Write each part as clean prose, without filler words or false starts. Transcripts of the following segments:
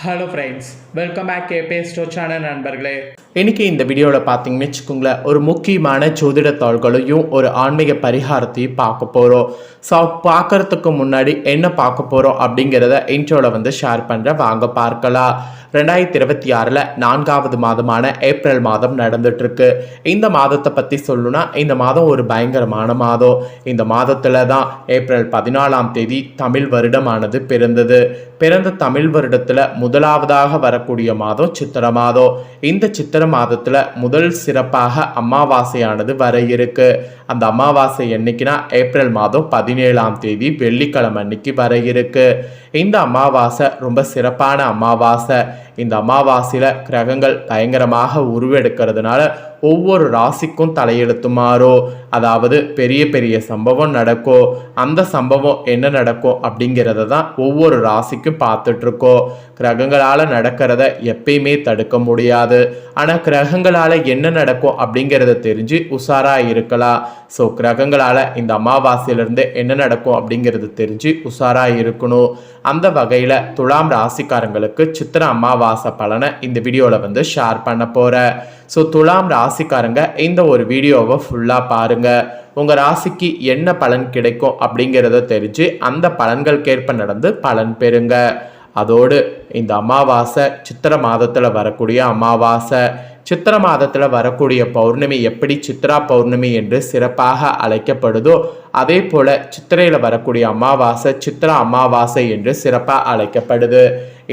Hello friends, welcome back கேபே store channel நண்பர்களே. இன்றைக்கி இந்த வீடியோவில் பார்த்தீங்கன்னு வச்சுக்கோங்களேன், ஒரு முக்கியமான ஜோதிட தாள்களையும் ஒரு ஆன்மீக பரிகாரத்தையும் பார்க்க போகிறோம். ஸோ பார்க்குறதுக்கு முன்னாடி என்ன பார்க்க போகிறோம் அப்படிங்கிறத இன்ட்ரோவில் ஷேர் பண்ணுறேன், வாங்க பார்க்கலாம். 2026 4வது மாதமான ஏப்ரல் மாதம் நடந்துட்டுருக்கு. இந்த மாதத்தை பற்றி சொல்லணும்னா இந்த மாதம் ஒரு பயங்கரமான மாதம். இந்த மாதத்தில் தான் ஏப்ரல் 14ஆம் தேதி தமிழ் வருடமானது பிறந்தது. பிறந்த தமிழ் வருடத்தில் முதலாவதாக வரக்கூடிய மாதம் சித்திர மாதம். இந்த சித்திர மாதத்தில் முதல் சிறப்பாக அமாவாசையானது வர இருக்கு. அந்த அமாவாசை என்னைக்குன்னா ஏப்ரல் மாதம் 17ஆம் தேதி வெள்ளிக்கிழமை அன்னைக்கு வர இருக்கு. இந்த அமாவாசை ரொம்ப சிறப்பான அமாவாசை. இந்த அமாவாசையில் கிரகங்கள் பயங்கரமாக உருவெடுக்கிறதுனால ஒவ்வொரு ராசிக்கும் தலையெழுத்து மாறும். அதாவது பெரிய பெரிய சம்பவம் நடக்கும். அந்த சம்பவம் என்ன நடக்கும் அப்படிங்கிறத தான் ஒவ்வொரு ராசிக்கும் பார்த்துட்ருக்கோம். கிரகங்களால் நடக்கிறத எப்பயுமே தடுக்க முடியாது. ஆனால் கிரகங்களால் என்ன நடக்கும் அப்படிங்கிறத தெரிஞ்சு உஷாராக இருக்கலாம். ஸோ கிரகங்களால் இந்த அமாவாசையிலேருந்து என்ன நடக்கும் அப்படிங்கிறது தெரிஞ்சு உஷாராக இருக்கணும். அந்த வகையில் துலாம் ராசிக்காரங்களுக்கு சித்திர அமாவாசை பலனை இந்த வீடியோவில் ஷேர் பண்ண போகிறேன். ஸோ துலாம் ராசிக்காரங்க இந்த ஒரு வீடியோவை ஃபுல்லாக பாருங்கள். உங்கள் ராசிக்கு என்ன பலன் கிடைக்கும் அப்படிங்கிறத தெரிஞ்சு அந்த பலன்களுக்கேற்ப நடந்து பலன் பெறுங்க. அதோடு இந்த அமாவாசை சித்திர மாதத்தில் வரக்கூடிய அமாவாசை. சித்திர மாதத்தில் வரக்கூடிய பௌர்ணமி எப்படி சித்ரா பௌர்ணமி என்று சிறப்பாக அழைக்கப்படுதோ அதே போல் சித்திரையில் வரக்கூடிய அமாவாசை சித்ரா அமாவாசை என்று சிறப்பாக அழைக்கப்படுது.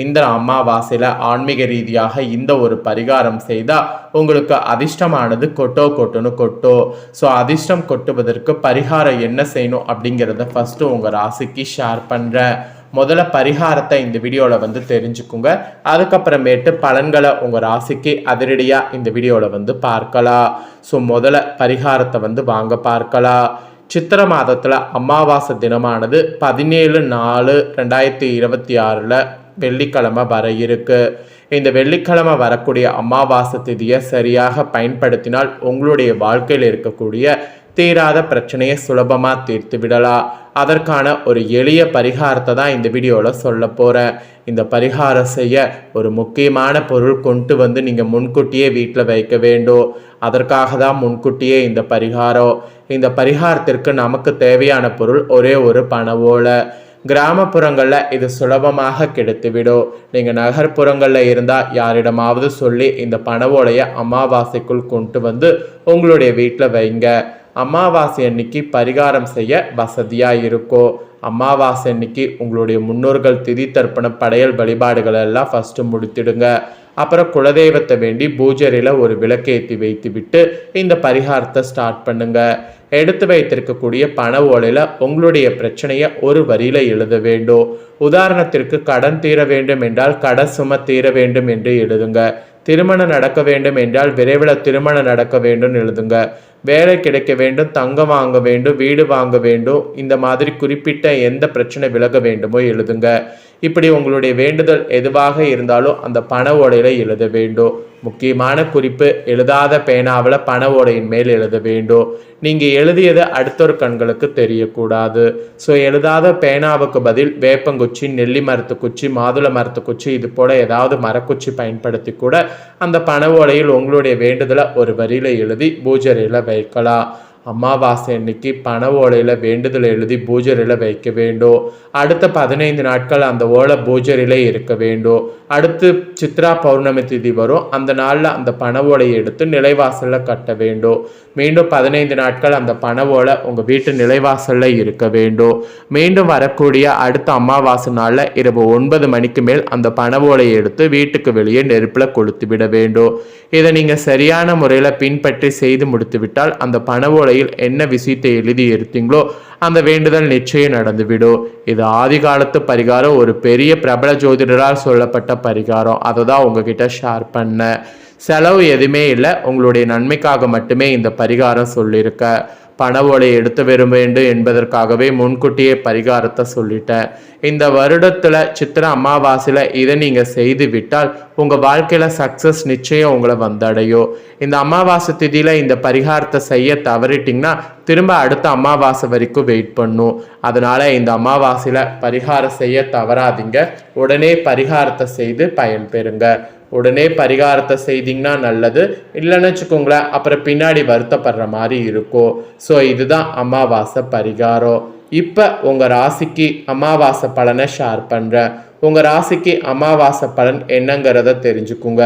இந்த அமாவாசையில் ஆன்மீக ரீதியாக இந்த ஒரு பரிகாரம் செய்தால் உங்களுக்கு அதிர்ஷ்டமானது கொட்டுன்னு கொட்டோ. ஸோ அதிர்ஷ்டம் கொட்டுவதற்கு பரிகாரம் என்ன செய்யணும் அப்படிங்கிறத ஃபஸ்ட்டு உங்கள் ராசிக்கு ஷேர் பண்ணுறேன். முதல்ல பரிகாரத்தை இந்த வீடியோவில் தெரிஞ்சுக்குங்க. அதுக்கப்புறமேட்டு பலன்களை உங்கள் ராசிக்கு அதிரடியாக இந்த வீடியோவில் பார்க்கலாம். ஸோ முதல்ல பரிகாரத்தை வாங்க பார்க்கலாம். சித்திர மாதத்தில் அமாவாசை தினமானது 17/4/2026 வெள்ளிக்கிழமை வர இருக்கு. இந்த வெள்ளிக்கிழமை வரக்கூடிய அமாவாசை திதியை சரியாக பயன்படுத்தினால் உங்களுடைய வாழ்க்கையில் இருக்கக்கூடிய தீராத பிரச்சனையை சுலபமாக தீர்த்து விடலாம். அதற்கான ஒரு எளிய பரிகாரத்தை தான் இந்த வீடியோவில் சொல்ல போகிறேன். இந்த பரிகாரம் செய்ய ஒரு முக்கியமான பொருள் கொண்டு நீங்கள் முன்கூட்டியே வீட்டில் வைக்க வேண்டும். அதற்காக தான் முன்கூட்டியே இந்த பரிகாரம். இந்த பரிகாரத்திற்கு நமக்கு தேவையான பொருள் ஒரே ஒரு பண ஓலை. கிராமப்புறங்களில் இது சுலபமாக கிடைத்துவிடும். நீங்கள் நகர்ப்புறங்களில் இருந்தால் யாரிடமாவது சொல்லி இந்த பண ஓலையை அமாவாசைக்குள் கொண்டு உங்களுடைய வீட்டில் வைங்க. அமாவாசை அன்னைக்கு பரிகாரம் செய்ய வசதியாக இருக்கும். அமாவாசை அன்னைக்கு உங்களுடைய முன்னோர்கள் திதி தர்ப்பண படையல் வழிபாடுகள் எல்லாம் ஃபஸ்ட்டு முடித்திடுங்க. அப்புறம் குலதெய்வத்தை வேண்டி பூஜையில் ஒரு விளக்கேற்றி வைத்து விட்டு இந்த பரிகாரத்தை ஸ்டார்ட் பண்ணுங்க. எடுத்து வைத்திருக்கக்கூடிய பண ஓலையில் உங்களுடைய பிரச்சனையை ஒரு வரியில் எழுத வேண்டும். உதாரணத்திற்கு கடன் தீர வேண்டும் என்றால் கடன் சும தீர வேண்டும் என்று எழுதுங்க. திருமணம் நடக்க வேண்டும் என்றால் விரைவில் திருமணம் நடக்க வேண்டும் எழுதுங்க. வேலை கிடைக்க வேண்டும், தங்கம் வாங்க வேண்டும், வீடு வாங்க வேண்டும், இந்த மாதிரி குறிப்பிட்ட எந்த பிரச்சனை விலக வேண்டுமோ எழுதுங்க. இப்படி உங்களுடைய வேண்டுதல் எதுவாக இருந்தாலும் அந்த பண ஓலையில் எழுத வேண்டும். முக்கியமான குறிப்பு, எழுதாத பேனாவில் பண ஓலையின் மேல் எழுத வேண்டும். நீங்கள் எழுதியது அடுத்தொரு கண்களுக்கு தெரியக்கூடாது. ஸோ எழுதாத பேனாவுக்கு பதில் வேப்பங்குச்சி, நெல்லி மரத்து குச்சி, மாதுளை மரத்து குச்சி இது போல் ஏதாவது மரக்குச்சி பயன்படுத்தி கூட அந்த பண ஓலையில் உங்களுடைய வேண்டுதலை ஒரு வரியில் எழுதி பூஜையில் வைக்கலாம். அமாவாசை அன்னைக்கு பண ஓலையில் வேண்டுதல் எழுதி பூஜையில் வைக்க வேண்டும். அடுத்த 15 நாட்கள் அந்த ஓலை பூஜையிலே இருக்க வேண்டும். அடுத்து சித்ரா பௌர்ணமி திதி வரும். அந்த நாளில் அந்த பண ஓலையை எடுத்து நிலைவாசலில் கட்ட வேண்டும். மீண்டும் 15 நாட்கள் அந்த பண ஓலை உங்கள் வீட்டு நிலைவாசலில் இருக்க வேண்டும். மீண்டும் வரக்கூடிய அடுத்த அமாவாசை நாளில் இரவு 9 மணிக்கு மேல் அந்த பண ஓலையை எடுத்து வீட்டுக்கு வெளியே நெருப்பில் கொளுத்து விட வேண்டும். இதை நீங்கள் சரியான முறையில் பின்பற்றி செய்து முடித்து விட்டால் அந்த பண ஓலை என்ன விஷயத்தை எழுதி எடுத்தீங்களோ அந்த வேண்டுதல் நிச்சயம் நடந்துவிடும். இது ஆதி காலத்து பரிகாரம். ஒரு பெரிய பிரபல ஜோதிடரால் சொல்லப்பட்ட பரிகாரம். அதை தான் உங்ககிட்ட ஷேர் பண்ண. செலவு எதுவுமே இல்லை, உங்களுடைய நன்மைக்காக மட்டுமே இந்த பரிகாரம் சொல்லியிருக்க. பண ஓலை எடுத்து வர வேண்டும் என்பதற்காகவே முன்கூட்டியே பரிகாரத்தை சொல்லிட்டேன். இந்த வருடத்தில் சித்திரை அமாவாசையில் இதை நீங்கள் செய்து விட்டால் உங்கள் வாழ்க்கையில் சக்ஸஸ் நிச்சயம் உங்களை வந்தடையும். இந்த அமாவாசை திதியில் இந்த பரிகாரத்தை செய்ய தவறிட்டிங்கன்னா திரும்ப அடுத்த அமாவாசை வரைக்கும் வெயிட் பண்ணும். அதனால் இந்த அமாவாசையில் பரிகாரம் செய்ய தவறாதீங்க. உடனே பரிகாரத்தை செய்து பயன்பெறுங்க. உடனே பரிகாரத்தை செய்தீங்கன்னா நல்லது. இல்லைன்னு வச்சுக்கோங்களேன், அப்புறம் பின்னாடி வருத்தப்படுற மாதிரி இருக்கும். ஸோ இதுதான் அமாவாசை பரிகாரம். இப்போ உங்கள் ராசிக்கு அமாவாசை பலனை ஷேர் பண்ணுறேன். உங்கள் ராசிக்கு அமாவாசை பலன் என்னங்கிறத தெரிஞ்சுக்குங்க.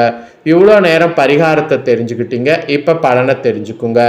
இவ்வளோ நேரம் பரிகாரத்தை தெரிஞ்சுக்கிட்டீங்க, இப்போ பலனை தெரிஞ்சுக்குங்க.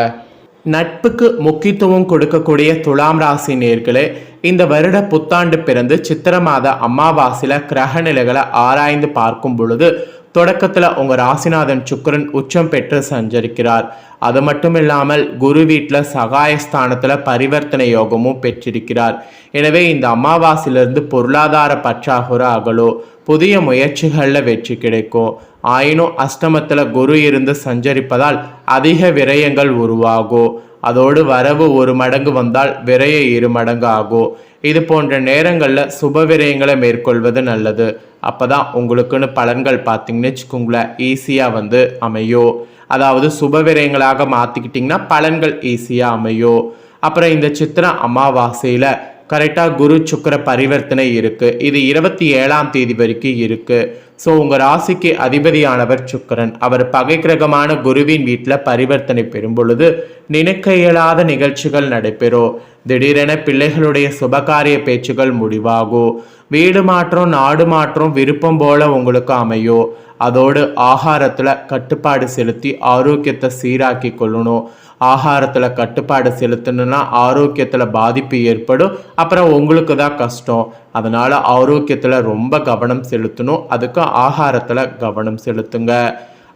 நட்புக்கு முக்கியத்துவம் கொடுக்கக்கூடிய துலாம் ராசி நேர்களே, இந்த வருட புத்தாண்டு பிறந்து சித்திரை மாத அமாவாசையில் கிரக நிலைகளை ஆராய்ந்து பார்க்கும் பொழுது தொடக்கத்தில் உங்கள் ராசிநாதன் சுக்கிரன் உச்சம் பெற்று சஞ்சரிக்கிறார். அது மட்டும் இல்லாமல் குரு வீட்டில் சகாயஸ்தானத்தில் பரிவர்த்தனை யோகமும் பெற்றிருக்கிறார். எனவே இந்த அமாவாசையிலிருந்து பொருளாதார பற்றாக்குறை அகலும், புதிய முயற்சிகளில் வெற்றி கிடைக்கும். ஆயினும் அஷ்டமத்தில் குரு இருந்து சஞ்சரிப்பதால் அதிக விரயங்கள் உருவாகும். அதோடு வரவு 1 மடங்கு வந்தால் விரய 2 மடங்கு ஆகும். இது போன்ற நேரங்களில் சுப விரயங்களை மேற்கொள்வது நல்லது. அப்போதான் உங்களுக்குன்னு பலன்கள் பார்த்தீங்கன்னு வச்சுக்கோங்களேன் ஈஸியாக அமையும். அதாவது சுப விரயங்களாக மாற்றிக்கிட்டிங்கன்னா பலன்கள் ஈஸியாக அமையும். அப்புறம் இந்த சித்திரை அமாவாசையில் கரெக்டாக குரு சுக்கிர பரிவர்த்தனை இருக்குது. இது 27ஆம் தேதி வரைக்கும் இருக்குது. ஸோ உங்கள் ராசிக்கு அதிபதியானவர் சுக்கிரன். அவர் பகை கிரகமான குருவின் வீட்டில் பரிவர்த்தனை பெறும் பொழுது நினைக்க இயலாத நிகழ்ச்சிகள் நடைபெறும். திடீரென பிள்ளைகளுடைய சுபகாரிய பேச்சுகள் முடிவாகும். வீடு மாற்றம், நாடு மாற்றம் விருப்பம் போல உங்களுக்கு அமையும். அதோடு ஆகாரத்தில் கட்டுப்பாடு செலுத்தி ஆரோக்கியத்தை சீராக்கி கொள்ளணும். ஆகாரத்தில் கட்டுப்பாடு செலுத்தணும்னா ஆரோக்கியத்தில் பாதிப்பு ஏற்படும். அப்புறம் உங்களுக்கு தான் கஷ்டம். அதனால் ஆரோக்கியத்தில் ரொம்ப கவனம் செலுத்தணும். அதுக்கு ஆகாரத்தில் கவனம் செலுத்துங்க.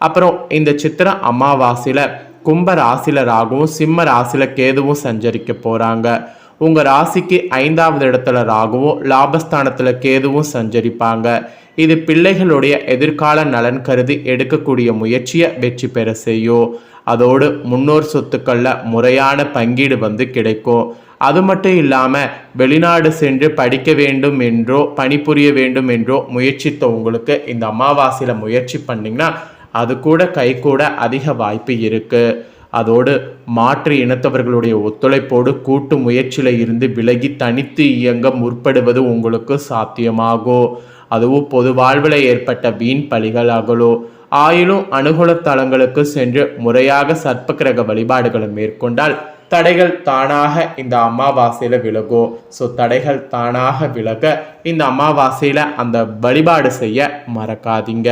அப்புறம் இந்த சித்திரை அமாவாசையில் கும்ப ராசியில் ராகுவும் சிம்ம ராசியில் கேதுவும் சஞ்சரிக்க போகிறாங்க. உங்கள் ராசிக்கு 5வது இடத்துல ராகுவும் லாபஸ்தானத்தில் கேதுவும் சஞ்சரிப்பாங்க. இது பிள்ளைகளுடைய எதிர்கால நலன் கருதி எடுக்கக்கூடிய முயற்சியை வெற்றி பெற செய்யும். அதோடு முன்னோர் சொத்துக்களில் முறையான பங்கீடு கிடைக்கும். அது மட்டும் இல்லாமல் வெளிநாடு சென்று படிக்க வேண்டும் என்றோ பணிபுரிய வேண்டும் என்றோ முயற்சித்த உங்களுக்கு இந்த அமாவாசையில் முயற்சி பண்ணிங்கன்னா அது கூட கைகூட அதிக வாய்ப்பு இருக்குது. அதோடு மாற்று இனத்தவர்களுடைய ஒத்துழைப்போடு கூட்டு முயற்சியில் இருந்து விலகி தனித்து இயங்க முற்படுவது உங்களுக்கு சாத்தியமாகும். அதுவும் பொது வாழ்வில் ஏற்பட்ட வீண் பழிகள் அகலும். ஆயினும் அனுகூல தலங்களுக்கு சென்று முறையாக சர்ப்ப கிரக வழிபாடுகளை மேற்கொண்டால் தடைகள் தானாக இந்த அமாவாசையில் விலகும். ஸோ தடைகள் தானாக விலக இந்த அமாவாசையில் அந்த வழிபாடு செய்ய மறக்காதீங்க.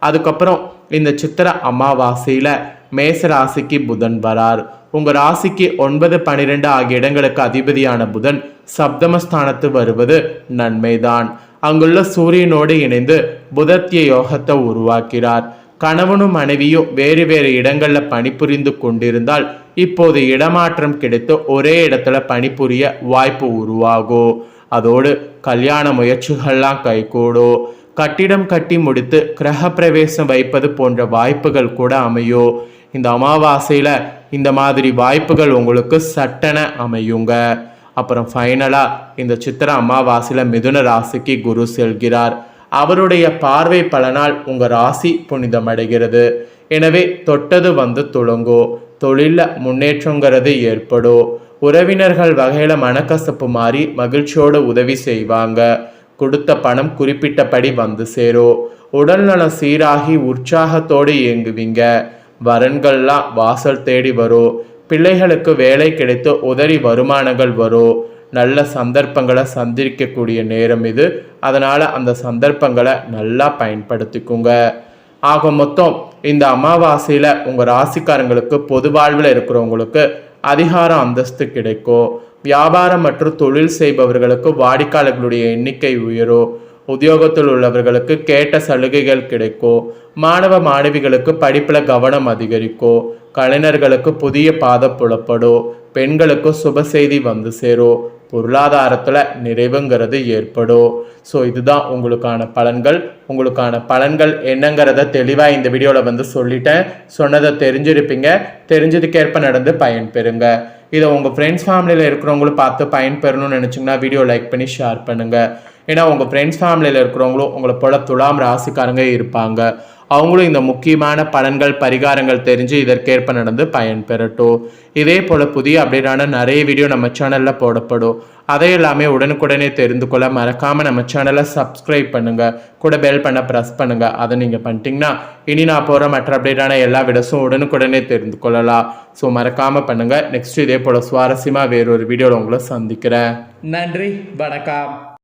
அதுக்கப்புறம் இந்த சித்திரை அமாவாசையில் மேச ராசிக்கு புதன் வரார். உங்கள் ராசிக்கு 9, 12 ஆகிய இடங்களுக்கு அதிபதியான புதன் சப்தமஸ்தானத்து வருவது நன்மைதான். அங்குள்ள சூரியனோடு இணைந்து புதத்திய யோகத்தை உருவாக்கிறார். கணவனும் மனைவியும் வேறு வேறு இடங்களில் பணிபுரிந்து கொண்டிருந்தால் இப்போது இடமாற்றம் கிடைத்து ஒரே இடத்துல பணிபுரிய வாய்ப்பு உருவாகும். அதோடு கல்யாண முயற்சிகள்லாம் கைகூடும். கட்டிடம் கட்டி முடித்து கிரக பிரவேசம் வைப்பது போன்ற வாய்ப்புகள் கூட அமையும். இந்த அமாவாசையில் இந்த மாதிரி வாய்ப்புகள் உங்களுக்கு சட்டென அமையுங்க. அப்புறம் ஃபைனலாக இந்த சித்திரை அமாவாசையில் மிதுன ராசிக்கு குரு செல்கிறார். அவருடைய பார்வை பலனால் உங்கள் ராசி புனிதமடைகிறது. எனவே தொட்டது துளங்கும். தொழிலில் முன்னேற்றங்கிறது ஏற்படும். உறவினர்கள் வகையில் மனக்கசப்பு மாறி மகிழ்ச்சியோடு உதவி செய்வாங்க. கொடுத்த பணம் குறிப்பிட்டபடி சேரும். உடல்நலம் சீராகி உற்சாகத்தோடு இயங்குவீங்க. வரன்கள்லாம் வாசல் தேடி வரும். பிள்ளைகளுக்கு வேலை கிடைத்து உதவி வருமானங்கள் வரும். நல்ல சந்தர்ப்பங்களை சந்திக்கக்கூடிய நேரம் இது. அதனால் அந்த சந்தர்ப்பங்களை நல்லா பயன்படுத்திக்குங்க. ஆக மொத்தம் இந்த அமாவாசையில் உங்கள் ராசிக்காரங்களுக்கு பொது வாழ்வில் இருக்கிறவங்களுக்கு அதிகார அந்தஸ்து கிடைக்கும். வியாபாரம் மற்றும் தொழில் செய்பவர்களுக்கு வாடிக்கையாளர்களுடைய எண்ணிக்கை உயரும். உத்தியோகத்தில் உள்ளவர்களுக்கு கேட்ட சலுகைகள் கிடைக்கும். மாணவ மாணவிகளுக்கு படிப்பில் கவனம் அதிகரிக்கும். கலைஞர்களுக்கு புதிய பாதை புலப்படும். பெண்களுக்கு சுப செய்தி சேரும். பொருளாதாரத்தில் நிறைவுங்கிறது ஏற்படும். ஸோ இதுதான் உங்களுக்கான பலன்கள். உங்களுக்கான பலன்கள் என்னங்கிறத தெளிவாக இந்த வீடியோவில் சொல்லிட்டேன். சொன்னதை தெரிஞ்சிருப்பீங்க. தெரிஞ்சதுக்கேற்ப நடந்து பயன்பெறுங்க. இதை உங்கள் ஃப்ரெண்ட்ஸ் ஃபேமிலியில் இருக்கிறவங்களும் பார்த்து பயன்பெறணும்னு நினச்சிங்கன்னா வீடியோ லைக் பண்ணி ஷேர் பண்ணுங்கள். ஏன்னா உங்கள் ஃப்ரெண்ட்ஸ் ஃபேமிலியில் இருக்கிறவங்களும் உங்களை போல துலாம் ராசிக்காரங்க இருப்பாங்க. அவங்களும் இந்த முக்கியமான பலன்கள் பரிகாரங்கள் தெரிஞ்சு இதற்கேற்ப நடந்து பயன்பெறட்டும். இதே போல் புதிய அப்டேட்டான நிறைய வீடியோ நம்ம சேனலில் போடப்படும். அதை எல்லாமே உடனுக்குடனே தெரிந்து கொள்ள மறக்காமல் நம்ம சேனலை சப்ஸ்கிரைப் பண்ணுங்கள். கூட பெல் பண்ண ப்ரெஸ் பண்ணுங்கள். அதை நீங்கள் பண்ணிட்டீங்கன்னா இனி நான் போகிற மற்ற அப்டேட்டான எல்லா வீடியோஸும் உடனுக்குடனே தெரிந்து கொள்ளலாம். ஸோ மறக்காமல் பண்ணுங்கள். நெக்ஸ்ட் இதே போல் சுவாரஸ்யமாக வேறொரு வீடியோவில் உங்களை சந்திக்கிறேன். நன்றி, வணக்கம்.